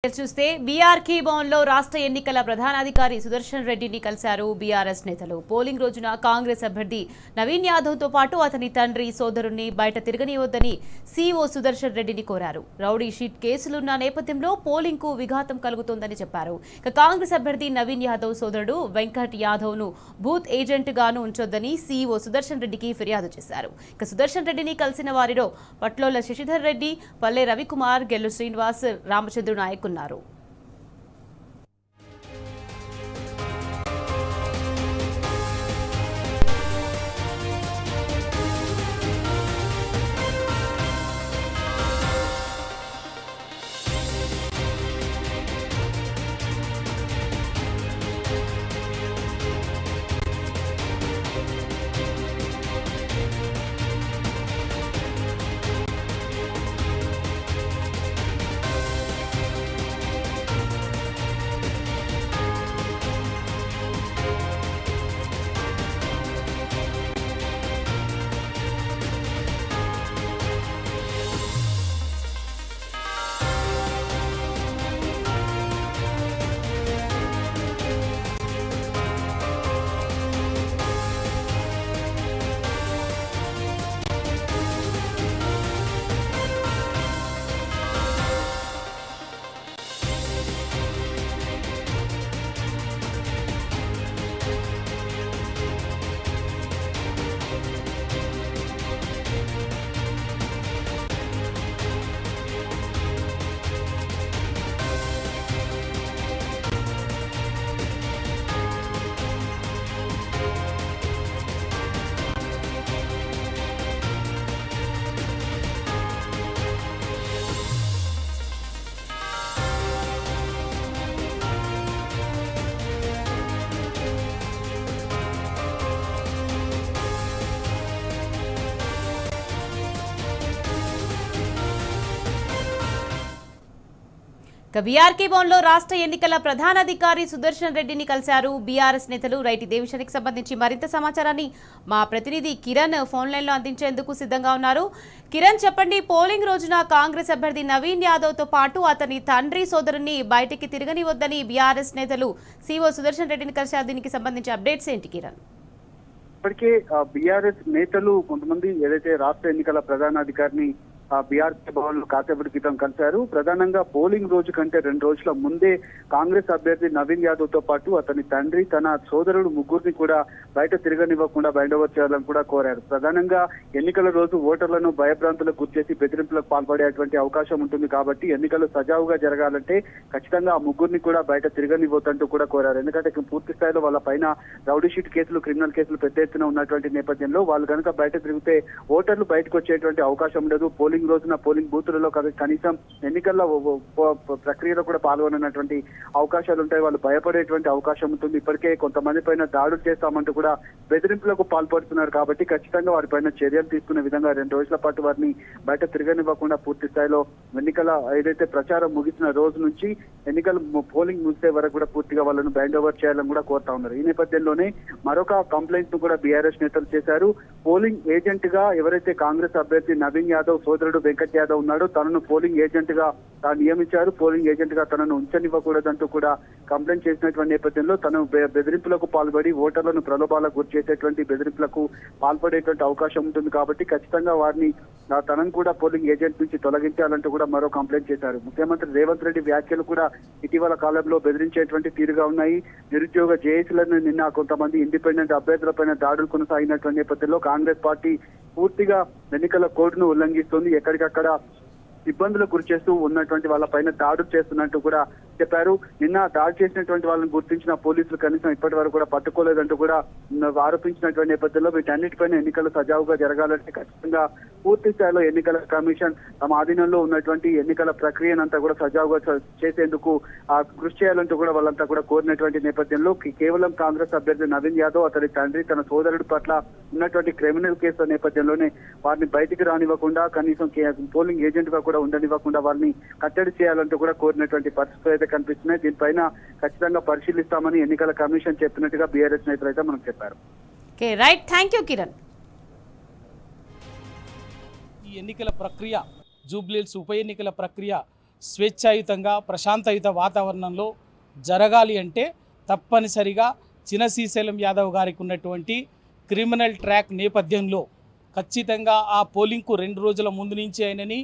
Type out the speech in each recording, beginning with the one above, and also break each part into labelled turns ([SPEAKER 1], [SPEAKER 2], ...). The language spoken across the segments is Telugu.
[SPEAKER 1] చూస్తే బీఆర్కే భవన్లో రాష్ట్ర ఎన్నికల ప్రధానాధికారి సుదర్శన్ రెడ్డిని కలిశారు బీఆర్ఎస్ నేతలు. పోలింగ్ రోజున కాంగ్రెస్ అభ్యర్థి నవీన్ యాదవ్తో పాటు అతని తండ్రి సోదరుణ్ణి బయట తిరగనివద్దని సీఓ సుదర్శన్ రెడ్డిని కోరారు. రౌడీ షీట్ కేసులున్న నేపథ్యంలో పోలింగ్ కు విఘాతం కలుగుతోందని చెప్పారు. కాంగ్రెస్ అభ్యర్థి నవీన్ యాదవ్ సోదరుడు వెంకట్ యాదవ్ ను బూత్ ఏజెంట్ గాను ఉంచొద్దని సీఓ సుదర్శన్ రెడ్డికి ఫిర్యాదు చేశారు. సుదర్శన్ రెడ్డిని కలిసిన వారిలో పట్లోల శశిధర్ రెడ్డి, పల్లె రవికుమార్, గెల్లు శ్రీనివాస్, రామచంద్ర నాయక్ ఉన్నారు. బీఆర్కే భవన్లో రాష్ట్ర ఎన్నికల ప్రధానాధికారి సుదర్శన్ రెడ్డిని కలిశారు బీఆర్ఎస్ నేతలు. రైట్, ఇదే విషయానికి సంబంధించి మరింత సమాచారాన్ని మా ప్రతినిధి కిరణ్ ఫోన్ లైన్ లో అందించేందుకు సిద్ధంగా ఉన్నారు. కిరణ్, చెప్పండి, పోలింగ్ రోజున కాంగ్రెస్ అభ్యర్థి నవీన్ యాదవ్ తో పాటు అతని తండ్రి సోదరుని బయటికి తిరగనివద్దని బీఆర్ఎస్ నేతలు సీఓ సుదర్శన్ రెడ్డిని కలిశారు. దీనికి సంబంధించి అప్డేట్స్ ఏంటి కిరణ్?
[SPEAKER 2] ఇప్పటికే బీఆర్ఎస్ నేతలు కొంతమంది ఏదైతే రాష్ట్ర ఎన్నికల ప్రధానాధికారిని బీఆర్కే భవన్ లో కాసేపటి క్రితం కలిశారు. ప్రధానంగా పోలింగ్ రోజు కంటే 2 రోజుల ముందే కాంగ్రెస్ అభ్యర్థి నవీన్ యాదవ్ తో పాటు అతని తండ్రి, తన సోదరుడు ముగ్గురిని కూడా బయట తిరగనివ్వకుండా బైండ్ ఓవర్ చేయాలని కూడా కోరారు. ప్రధానంగా ఎన్నికల రోజు ఓటర్లను భయభ్రాంతులకు గుర్చేసి బెదిరింపులకు పాల్పడేటువంటి అవకాశం ఉంటుంది కాబట్టి ఎన్నికలు సజావుగా జరగాలంటే ఖచ్చితంగా ఆ ముగ్గురిని కూడా బయట తిరగనివ్వద్దంటూ కూడా కోరారు. ఎందుకంటే పూర్తి స్థాయిలో వాళ్ళ పైన రౌడీ షీట్ కేసులు, క్రిమినల్ కేసులు పెద్ద ఎత్తున ఉన్నటువంటి నేపథ్యంలో వాళ్ళు కనుక బయట తిరిగితే ఓటర్లు బయటకు వచ్చేటువంటి అవకాశం ఉండదు. పోలింగ్ రోజున పోలింగ్ బూతులలో కనీసం ఎన్నికల ప్రక్రియలో కూడా పాల్గొనటువంటి అవకాశాలు ఉంటాయి. వాళ్ళు భయపడేటువంటి అవకాశం ఉంటుంది. ఇప్పటికే కొంతమంది పైన దాడులు చేస్తామంటూ కూడా బెదిరింపులకు పాల్పడుతున్నారు కాబట్టి ఖచ్చితంగా వారి పైన చర్యలు తీసుకునే విధంగా 2 రోజుల పాటు వారిని బయట తిరగనివ్వకుండా పూర్తి స్థాయిలో ఎన్నికల ఏదైతే ప్రచారం ముగిసిన రోజు నుంచి ఎన్నికల పోలింగ్ ముగిసే వరకు కూడా పూర్తిగా వాళ్ళను బైండ్ ఓవర్ చేయాలని కూడా కోరుతా ఉన్నారు. ఈ నేపథ్యంలోనే మరొక కంప్లైంట్ ను కూడా బీఆర్ఎస్ నేతలు చేశారు. పోలింగ్ ఏజెంట్ గా ఎవరైతే కాంగ్రెస్ అభ్యర్థి నవీన్ యాదవ్ సోదరుడు వెంకట్ యాదవ్ ఉన్నాడు, తనను పోలింగ్ ఏజెంట్ గా నియమించారు. పోలింగ్ ఏజెంట్ గా తనను ఉంచనివ్వకూడదంటూ కూడా కంప్లైంట్ చేసినటువంటి నేపథ్యంలో తను బెదిరింపులకు పాల్పడి ఓటర్లను ప్రలోభాలకు గురి చేసేటువంటి బెదిరింపులకు పాల్పడేటువంటి అవకాశం ఉంటుంది కాబట్టి ఖచ్చితంగా వారిని తనను కూడా పోలింగ్ ఏజెంట్ నుంచి తొలగించాలంటూ కూడా మరో కంప్లైంట్ చేశారు. ముఖ్యమంత్రి రేవంత్ రెడ్డి వ్యాఖ్యలు కూడా ఇటీవల కాలంలో బెదిరించేటువంటి తీరుగా ఉన్నాయి. నిరుద్యోగ జేఏసీలను నిన్న కొంతమంది ఇండిపెండెంట్ అభ్యర్థులపైన దాడులు కొనసాగినటువంటి నేపథ్యంలో కాంగ్రెస్ పార్టీ పూర్తిగా ఎన్నికల కోడ్ను ఉల్లంఘిస్తుంది, ఎక్కడికక్కడ ఇబ్బందులకు గురి చేస్తూ ఉన్నటువంటి వాళ్ళ పైన దాడులు చేస్తున్నట్టు కూడా చెప్పారు. నిన్న దాడి చేసినటువంటి వాళ్ళని గుర్తించిన పోలీసులు కనీసం ఇప్పటి వరకు కూడా పట్టుకోలేదంటూ కూడా ఆరోపించినటువంటి నేపథ్యంలో వీటన్నిటిపైన ఎన్నికలు సజావుగా జరగాలంటే ఖచ్చితంగా పూర్తి స్థాయిలో ఎన్నికల కమిషన్ తమ ఆధీనంలో ఉన్నటువంటి ఎన్నికల ప్రక్రియనంతా కూడా సజావుగా చేసేందుకు కృషి చేయాలంటూ కూడా వాళ్ళంతా కూడా కోరినటువంటి నేపథ్యంలో కేవలం కాంగ్రెస్ అభ్యర్థి నవీన్ యాదవ్ అతని తండ్రి, తన సోదరుడి పట్ల ఉన్నటువంటి క్రిమినల్ కేసుల నేపథ్యంలోనే వారిని బయటికి రానివ్వకుండా కనీసం పోలింగ్ ఏజెంట్ గా కూడా ఉండనివ్వకుండా వారిని కట్టడి చేయాలంటూ కూడా కోరినటువంటి పరిస్థితులు అయితే కనిపిస్తున్నాయి. దీనిపైన ఖచ్చితంగా పరిశీలిస్తామని ఎన్నికల కమిషన్ చెప్పినట్టుగా బీఆర్ఎస్ నేతలు అయితే మనకు చెప్పారు.
[SPEAKER 1] Right, thank you Kiran.
[SPEAKER 3] ఈ ఎన్నికల ప్రక్రియ, జూబ్లీహిల్స్ ఉప ఎన్నికల ప్రక్రియ స్వేచ్ఛాయుతంగా ప్రశాంతయుత వాతావరణంలో జరగాలి అంటే తప్పనిసరిగా చిన శ్రీశైలం యాదవ్ గారికి ఉన్నటువంటి క్రిమినల్ ట్రాక్ నేపథ్యంలో ఖచ్చితంగా ఆ పోలింగ్కు 2 రోజుల ముందు నుంచి ఆయనని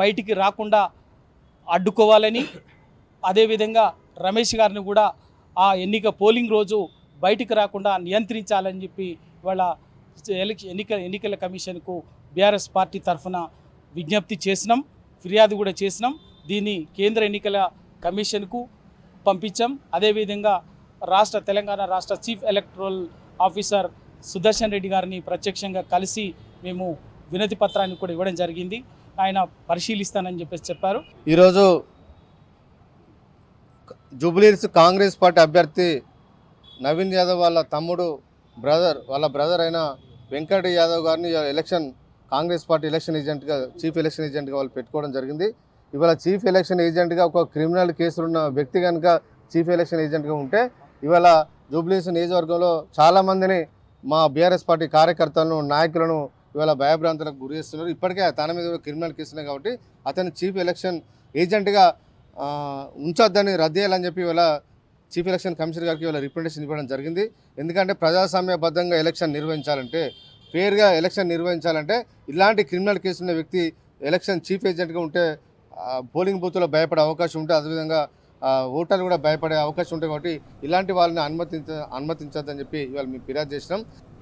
[SPEAKER 3] బయటికి రాకుండా అడ్డుకోవాలని, అదేవిధంగా రమేష్ గారిని కూడా ఆ పోలింగ్ రోజు బయటికి రాకుండా నియంత్రించాలని చెప్పి ఇవాళ ఎన్నికల కమిషన్కు బీఆర్ఎస్ పార్టీ తరఫున విజ్ఞప్తి చేసినాం, ఫిర్యాదు కూడా చేసినాం. దీన్ని కేంద్ర ఎన్నికల కమిషన్కు పంపించాం. అదేవిధంగా తెలంగాణ రాష్ట్ర chief electoral officer Sudarshan Reddy గారిని ప్రత్యక్షంగా కలిసి మేము వినతి పత్రాన్ని కూడా ఇవ్వడం జరిగింది. ఆయన పరిశీలిస్తానని చెప్పారు.
[SPEAKER 4] ఈరోజు జూబ్లీహిల్స్ కాంగ్రెస్ పార్టీ అభ్యర్థి నవీన్ యాదవ్ వాళ్ళ తమ్ముడు వాళ్ళ బ్రదర్ అయిన వెంకట యాదవ్ గారిని కాంగ్రెస్ పార్టీ ఎలక్షన్ ఏజెంట్గా చీఫ్ ఎలక్షన్ ఏజెంట్గా వాళ్ళు పెట్టుకోవడం జరిగింది. ఇవాళ చీఫ్ ఎలక్షన్ ఏజెంట్గా ఒక క్రిమినల్ కేసులున్న వ్యక్తి కనుక చీఫ్ ఎలక్షన్ ఏజెంట్గా ఉంటే ఇవాళ జూబ్లీహిల్స్ నియోజకవర్గంలో చాలామందిని మా బీఆర్ఎస్ పార్టీ కార్యకర్తలను నాయకులను ఇవాళ భయభ్రాంతులకు గురి చేస్తున్నారు. ఇప్పటికే తన మీద క్రిమినల్ కేసున్నాయి కాబట్టి అతను చీఫ్ ఎలక్షన్ ఏజెంట్గా ఉంచొద్దని రద్దు చేయాలని చెప్పి ఇవాళ చీఫ్ ఎలక్షన్ కమిషనర్ గారికి ఇవాళ రిప్రజెంటేషన్ ఇవ్వడం జరిగింది. ఎందుకంటే ప్రజాస్వామ్యబద్ధంగా ఎలక్షన్ నిర్వహించాలంటే, ఫేర్గా ఎలక్షన్ నిర్వహించాలంటే ఇలాంటి క్రిమినల్ కేసున్న వ్యక్తి ఎలక్షన్ చీఫ్ ఏజెంట్గా ఉంటే పోలింగ్ బూత్లో భయపడే అవకాశం ఉంటే, అదేవిధంగా ఓటర్లు కూడా భయపడే అవకాశం ఉంటాయి. కాబట్టి ఇలాంటి వాళ్ళని అనుమతించొద్దని చెప్పి ఇవాళ మేము ఫిర్యాదు చేసినాం.